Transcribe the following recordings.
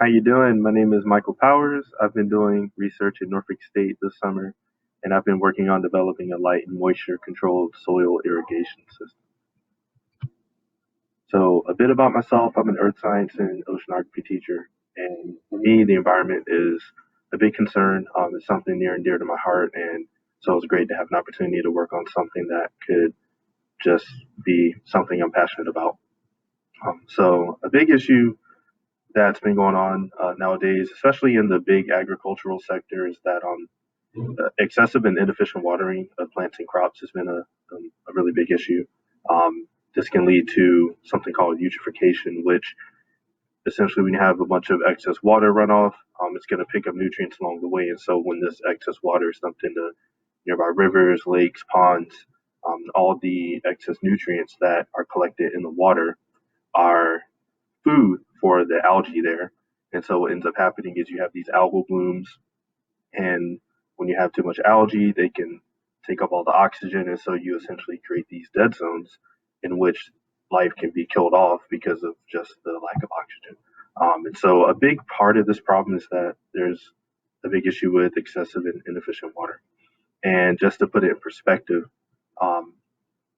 How you doing? My name is Michael Powers. I've been doing research at Norfolk State this summer, and I've been working on developing a light and moisture controlled soil irrigation system. So, a bit about myself: I'm an earth science and oceanography teacher, and for me, the environment is a big concern. It's something near and dear to my heart, and so it's great to have an opportunity to work on something that could just be something I'm passionate about. So, a big issue that's been going on nowadays, especially in the big agricultural sector, is that excessive and inefficient watering of plants and crops has been a really big issue. This can lead to something called eutrophication, which essentially, when you have a bunch of excess water runoff, it's going to pick up nutrients along the way. And so, when this excess water is dumped into nearby rivers, lakes, ponds, all the excess nutrients that are collected in the water are food for the algae there. And so what ends up happening is you have these algal blooms, and when you have too much algae, they can take up all the oxygen, and so you essentially create these dead zones in which life can be killed off because of just the lack of oxygen. And so a big part of this problem is that there's a big issue with excessive and inefficient water. And just to put it in perspective, um,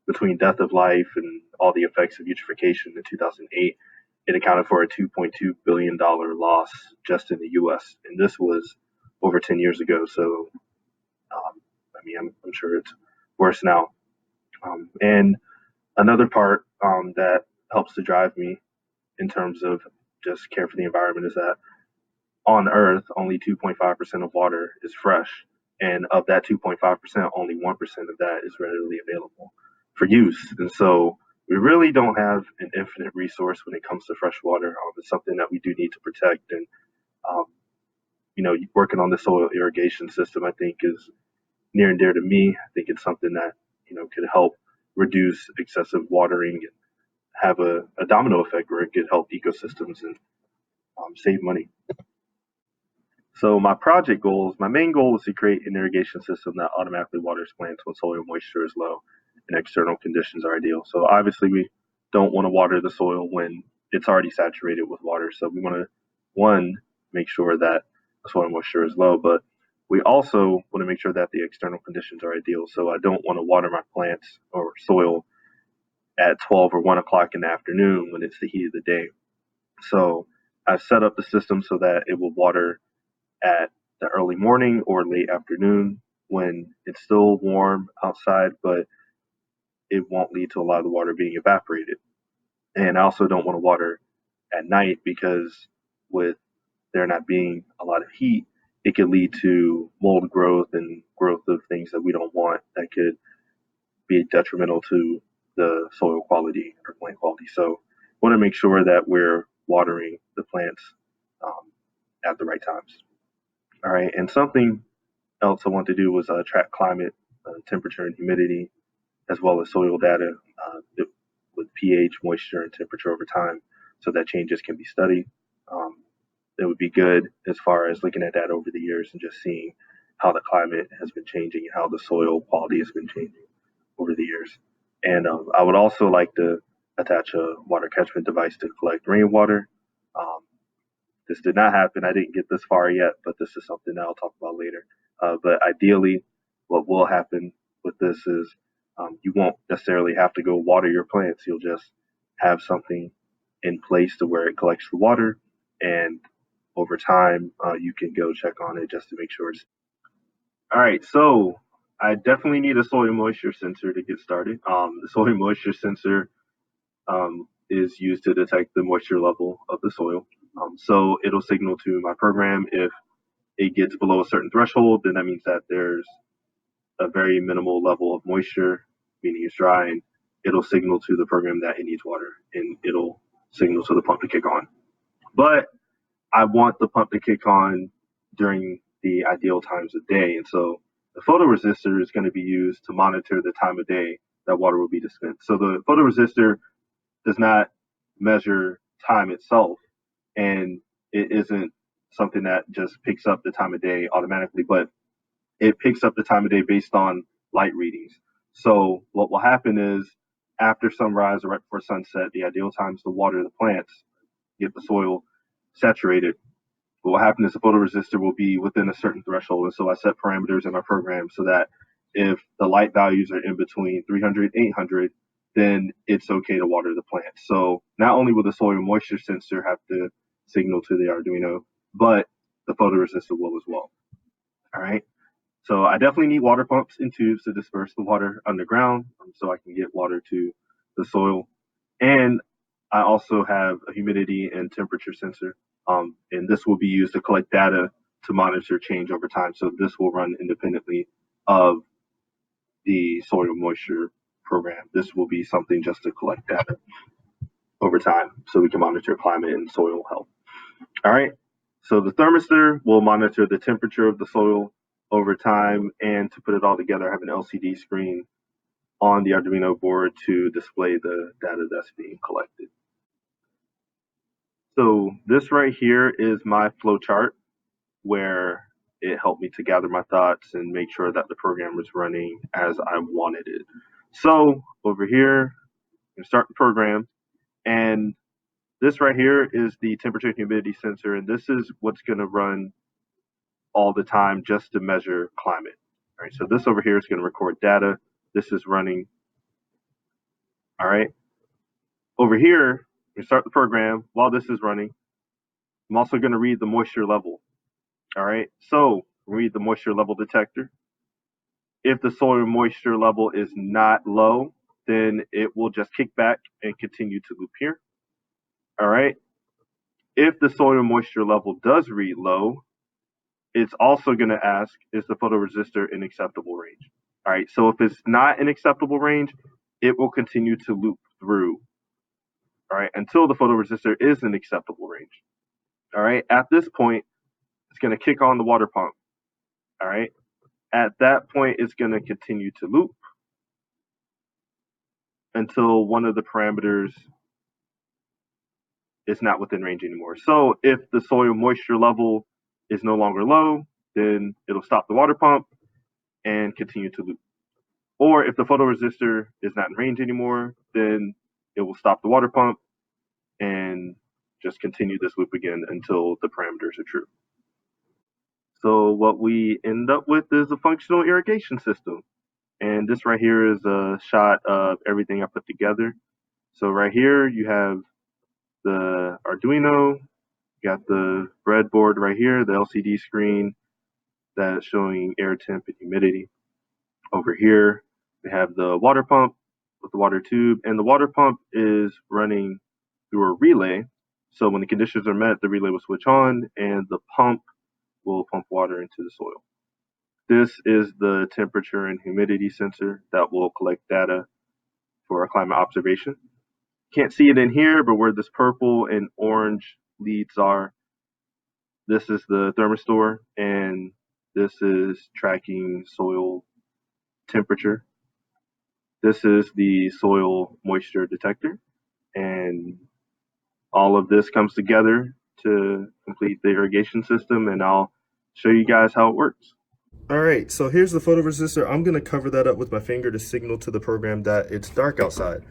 between death of life and all the effects of eutrophication in 2008, it accounted for a $2.2 billion loss just in the US. And this was over 10 years ago. So, I'm sure it's worse now. And another part that helps to drive me in terms of just care for the environment is that on Earth, only 2.5% of water is fresh. And of that 2.5%, only 1% of that is readily available for use. And so we really don't have an infinite resource when it comes to fresh water. It's something that we do need to protect. And, um, working on the soil irrigation system, I think, is near and dear to me. I think it's something that, could help reduce excessive watering and have a domino effect where it could help ecosystems and save money. So my main goal is to create an irrigation system that automatically waters plants when soil moisture is low and external conditions are ideal. So obviously we don't want to water the soil when it's already saturated with water. So we want to, one, make sure that the soil moisture is low, but we also want to make sure that the external conditions are ideal. So I don't want to water my plants or soil at 12 or 1 o'clock in the afternoon when it's the heat of the day. So I've set up the system so that it will water at the early morning or late afternoon when it's still warm outside, but it won't lead to a lot of the water being evaporated. And I also don't want to water at night because with there not being a lot of heat, it could lead to mold growth and growth of things that we don't want that could be detrimental to the soil quality or plant quality. So we want to make sure that we're watering the plants um, at the right times. All right, and something else I want to do was track climate, temperature, and humidity, as well as soil data with pH, moisture, and temperature over time, so that changes can be studied. Um, it would be good as far as looking at that over the years and just seeing how the climate has been changing and how the soil quality has been changing over the years. And I would also like to attach a water catchment device to collect rainwater. Um, this did not happen. I didn't get this far yet, but this is something that I'll talk about later. But ideally, what will happen with this is you won't necessarily have to go water your plants. You'll just have something in place to where it collects the water, and over time, you can go check on it just to make sure it's all right. So I definitely need a soil moisture sensor to get started. The soil moisture sensor is used to detect the moisture level of the soil. So it'll signal to my program if it gets below a certain threshold, then that means that there's a very minimal level of moisture, meaning it's dry, and it'll signal to the program that it needs water, and it'll signal to the pump to kick on. But I want the pump to kick on during the ideal times of day, and so the photoresistor is going to be used to monitor the time of day that water will be dispensed. So the photoresistor does not measure time itself, and it isn't something that just picks up the time of day automatically, but it picks up the time of day based on light readings. So what will happen is after sunrise or right before sunset, the ideal times to water the plants, get the soil saturated, But what happens is the photoresistor will be within a certain threshold. And so I set parameters in our program so that if the light values are in between 300 and 800, then it's okay to water the plant. So not only will the soil moisture sensor have to signal to the Arduino, but the photoresistor will as well. All right. So I definitely need water pumps and tubes to disperse the water underground so I can get water to the soil. And I also have a humidity and temperature sensor. And this will be used to collect data to monitor change over time. So this will run independently of the soil moisture program. This will be something just to collect data over time so we can monitor climate and soil health. All right. So the thermistor will monitor the temperature of the soil over time. And to put it all together, I have an LCD screen on the Arduino board to display the data that's being collected. So this right here is my flow chart where it helped me to gather my thoughts and make sure that the program was running as I wanted it. So over here, you start the program, and this right here is the temperature and humidity sensor, and this is what's going to run all the time just to measure climate. All right, so this over here is going to record data. This is running. All right, over here, we start the program. While this is running, I'm also going to read the moisture level. All right, so read the moisture level detector. If the soil moisture level is not low, then it will just kick back and continue to loop here. All right. If the soil moisture level does read low, it's also going to ask, is the photoresistor in acceptable range? All right. So if it's not in acceptable range, it will continue to loop through. All right. Until the photoresistor is in acceptable range. All right. At this point, it's going to kick on the water pump. All right. At that point, it's going to continue to loop until one of the parameters is not within range anymore. So if the soil moisture level is no longer low, then it'll stop the water pump and continue to loop. Or if the photoresistor is not in range anymore, then it will stop the water pump and just continue this loop again until the parameters are true. So what we end up with is a functional irrigation system. And this right here is a shot of everything I put together. So right here you have the Arduino, you got the breadboard right here, the LCD screen that's showing air temp and humidity. Over here we have the water pump with the water tube, and the water pump is running through a relay. So when the conditions are met, the relay will switch on and the pump will pump water into the soil. This is the temperature and humidity sensor that will collect data for a climate observation. Can't see it in here, but where this purple and orange leads are, this is the thermistor, and this is tracking soil temperature. This is the soil moisture detector, and all of this comes together to complete the irrigation system, and I'll show you guys how it works. All right, so here's the photoresistor. I'm gonna cover that up with my finger to signal to the program that it's dark outside.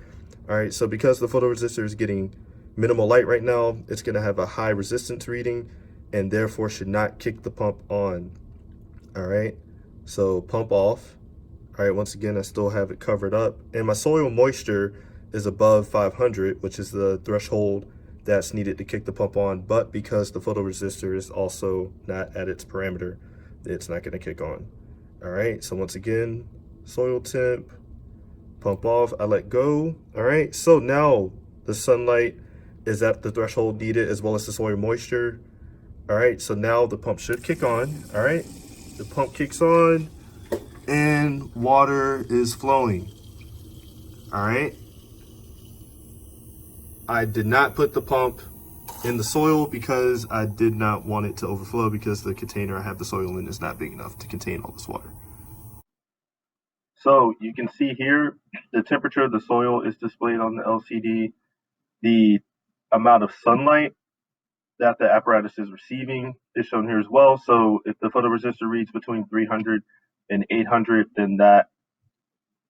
All right, so because the photoresistor is getting minimal light right now, it's gonna have a high resistance reading and therefore should not kick the pump on. All right, so pump off. All right, once again, I still have it covered up. And my soil moisture is above 500, which is the threshold that's needed to kick the pump on. But because the photoresistor is also not at its parameter, it's not gonna kick on. All right, so once again, soil temp, pump off, I let go. All right, so now the sunlight is at the threshold needed as well as the soil moisture. All right, so now the pump should kick on. All right, the pump kicks on and water is flowing. All right, I did not put the pump in the soil because I did not want it to overflow because the container I have the soil in is not big enough to contain all this water. So you can see here the temperature of the soil is displayed on the LCD. The amount of sunlight that the apparatus is receiving is shown here as well. So if the photoresistor reads between 300 and 800, then that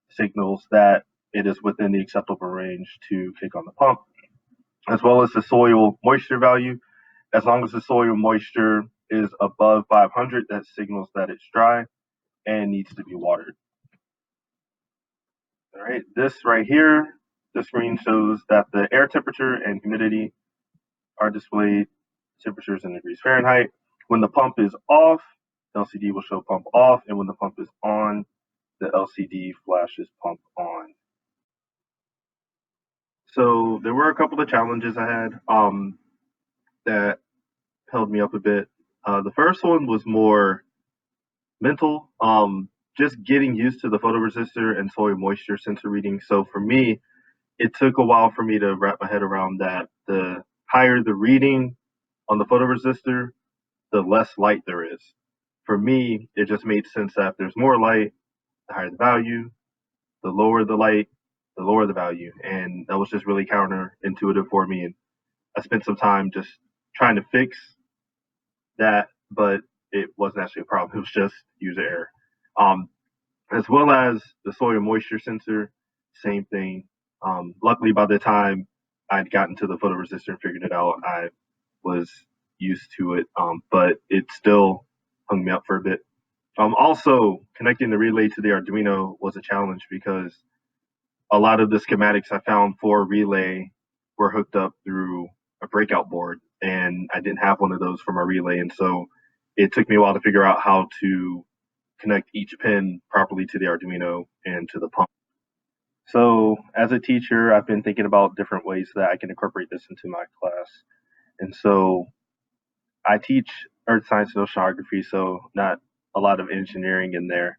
signals that it is within the acceptable range to kick on the pump, as well as the soil moisture value. As long as the soil moisture is above 500, that signals that it's dry and needs to be watered. All right, this right here, the screen shows that the air temperature and humidity are displayed, temperatures in degrees Fahrenheit. When the pump is off, the LCD will show pump off, and when the pump is on, the LCD flashes pump on. So there were a couple of challenges I had that held me up a bit. The first one was more mental, just getting used to the photoresistor and soil moisture sensor reading. So for me, it took a while for me to wrap my head around that. The higher the reading on the photoresistor, the less light there is. For me, it just made sense that if there's more light, the higher the value, the lower the light, the lower the value. And that was just really counterintuitive for me. And I spent some time just trying to fix that, but it wasn't actually a problem. It was just user error. Um, as well as the soil moisture sensor, same thing. Luckily, by the time I'd gotten to the photoresistor and figured it out, I was used to it, but it still hung me up for a bit. Also, connecting the relay to the Arduino was a challenge because a lot of the schematics I found for relay were hooked up through a breakout board, and I didn't have one of those for my relay, and so it took me a while to figure out how to connect each pin properly to the Arduino and to the pump. So, as a teacher, I've been thinking about different ways that I can incorporate this into my class. And so, I teach earth science and oceanography, so not a lot of engineering in there.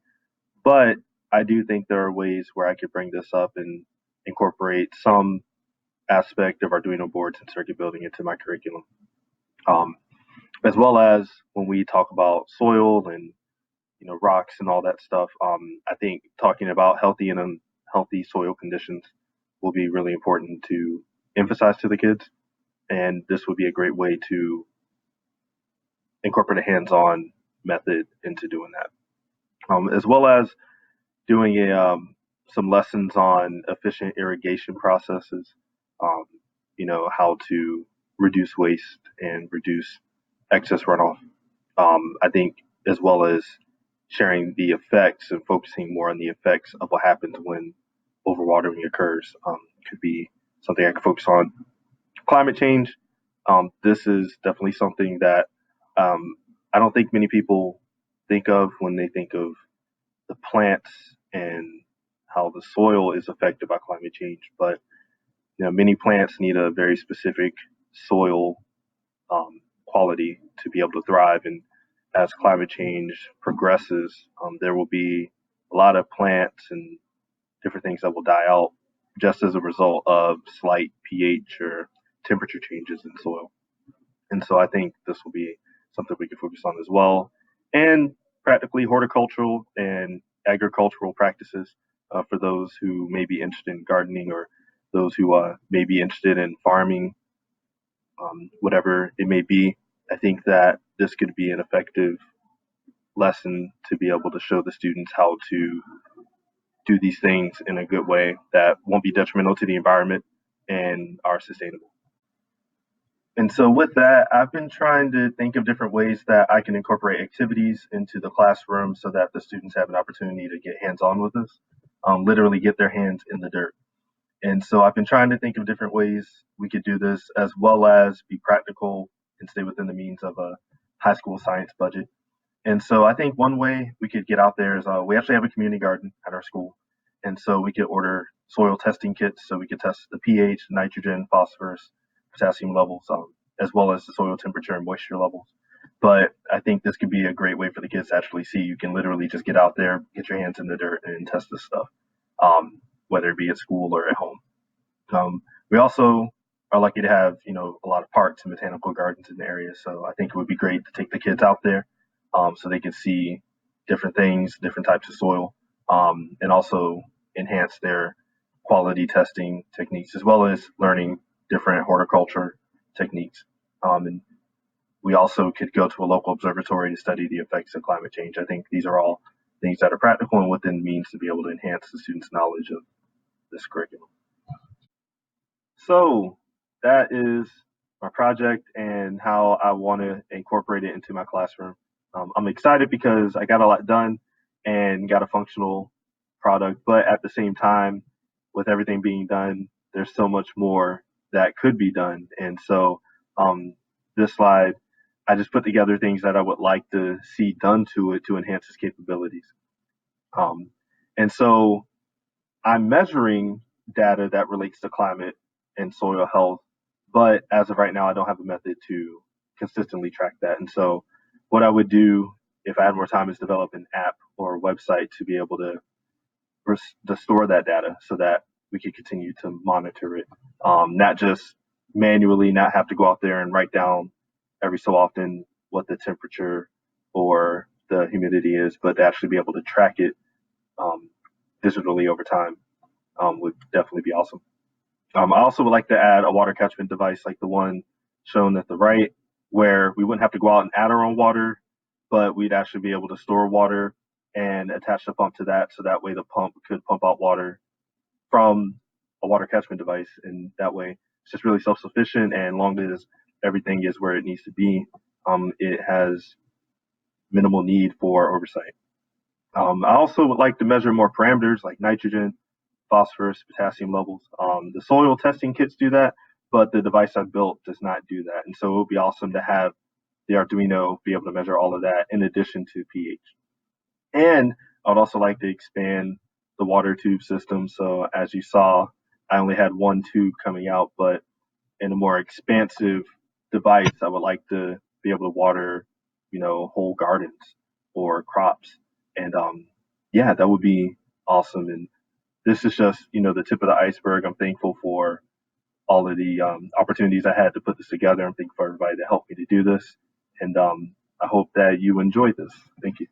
But I do think there are ways where I could bring this up and incorporate some aspect of Arduino boards and circuit building into my curriculum. Um, as well as when we talk about soil and rocks and all that stuff. I think talking about healthy and unhealthy soil conditions will be really important to emphasize to the kids, and this would be a great way to incorporate a hands-on method into doing that, as well as doing some lessons on efficient irrigation processes. Um, how to reduce waste and reduce excess runoff. I think as well as sharing the effects and focusing more on the effects of what happens when overwatering occurs could be something I could focus on. Climate change. This is definitely something that um, I don't think many people think of when they think of the plants and how the soil is affected by climate change. But many plants need a very specific soil quality to be able to thrive. And as climate change progresses, there will be a lot of plants and different things that will die out just as a result of slight pH or temperature changes in soil. And so I think this will be something we can focus on as well. And practically horticultural and agricultural practices for those who may be interested in gardening or those who may be interested in farming, whatever it may be. I think that this could be an effective lesson to be able to show the students how to do these things in a good way that won't be detrimental to the environment and are sustainable. And so, with that, I've been trying to think of different ways that I can incorporate activities into the classroom so that the students have an opportunity to get hands on with this, literally get their hands in the dirt. And so, I've been trying to think of different ways we could do this as well as be practical and stay within the means of a high school science budget. And so I think one way we could get out there is we actually have a community garden at our school. And so we could order soil testing kits so we could test the pH, nitrogen, phosphorus, potassium levels, as well as the soil temperature and moisture levels. But I think this could be a great way for the kids to actually see. You can literally just get out there, get your hands in the dirt, and test this stuff, whether it be at school or at home. We also are lucky to have a lot of parks and botanical gardens in the area, so I think it would be great to take the kids out there so they can see different things, different types of soil, and also enhance their quality testing techniques as well as learning different horticulture techniques. And we also could go to a local observatory to study the effects of climate change. I think these are all things that are practical and within means to be able to enhance the students' knowledge of this curriculum. So that is my project and how I want to incorporate it into my classroom. I'm excited because I got a lot done and got a functional product, but at the same time, with everything being done, there's so much more that could be done. And so, um, this slide, I just put together things that I would like to see done to it to enhance its capabilities. Um, and so, I'm measuring data that relates to climate and soil health, but as of right now, I don't have a method to consistently track that. And so, what I would do if I had more time is develop an app or a website to be able to store that data so that we could continue to monitor it, not just manually, not have to go out there and write down every so often what the temperature or the humidity is, but to actually be able to track it um, digitally over time would definitely be awesome. I also would like to add a water catchment device like the one shown at the right, where we wouldn't have to go out and add our own water, but we'd actually be able to store water and attach the pump to that, so that way the pump could pump out water from a water catchment device, and that way it's just really self-sufficient. And long as everything is where it needs to be, it has minimal need for oversight. I also would like to measure more parameters like nitrogen, phosphorus, potassium levels. The soil testing kits do that, but the device I built does not do that. And so it would be awesome to have the Arduino be able to measure all of that in addition to pH. And I would also like to expand the water tube system. So as you saw, I only had one tube coming out, but in a more expansive device, I would like to be able to water, whole gardens or crops. And yeah, that would be awesome. And this is just, the tip of the iceberg. I'm thankful for all of the opportunities I had to put this together. I'm thankful for everybody that helped me to do this. And I hope that you enjoyed this. Thank you.